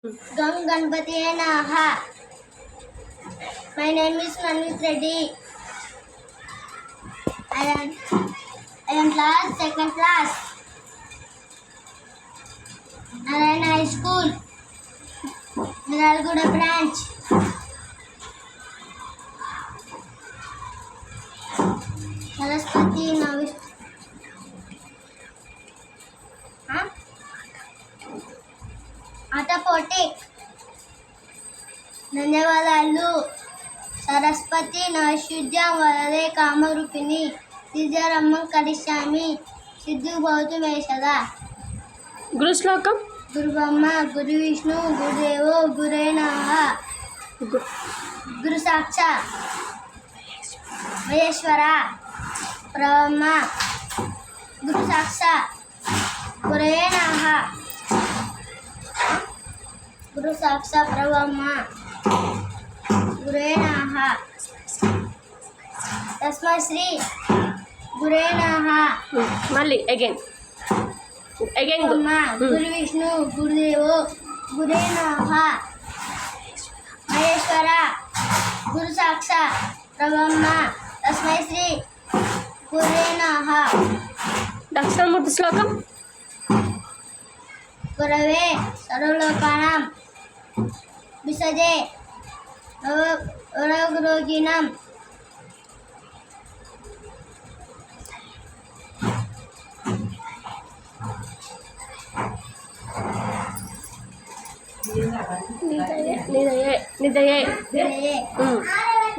Gam Ganpati Naha. My name is Manvit Reddy. I am class second class. Narayan High School, Vinalguda branch. Saraswati Navis. Atapotic. ధన్యవాదాలు. సరస్వతి నైషుధ్యం వరదే కామరూపిణి సిద్ధరమ్మం కరిష్యామి సిద్ధు భవతు మేషద. గురు శ్లోకం. గురు బ్రహ్మ గురు విష్ణు గురుదేవో గురే నమః. గురు సాక్షాత్ మహేశ్వర బ్రహ్మ గురు సాక్షాత్ గురే నమః. గురు సాక్షాత్ బ్రహ్మ గురే నమః. తస్మై శ్రీ గురే నమః. మళ్ళీ అగైన్ బ్రహ్మ గురు విష్ణు గురుదేవో గురే నమః. మహేశ్వర గురు సాక్షాత్ బ్రహ్మ తస్మై శ్రీ గురే నమః. దక్షిణామూర్తి శ్లోకం. గురవే సర్వలోకానాం విసజే రోగిణం.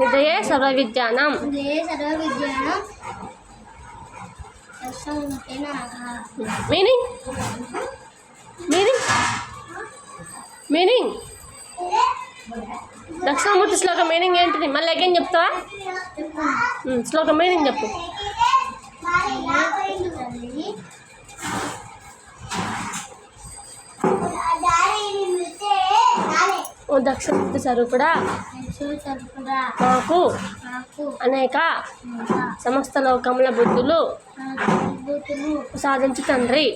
నిదయే సర్వ విద్యానాం. మీనింగ్ మీనింగ్ దక్షిణామూర్తి శ్లోకం మీనింగ్ ఏంటిది? మళ్ళీ అగైన్ చెప్తావా? శ్లోకం మీనింగ్ చెప్పు. ఓ దక్షిణామూర్తి స్వరూపుడా మాకు అనేక సమస్త లోకముల బుద్ధులు సాధించు తండ్రి.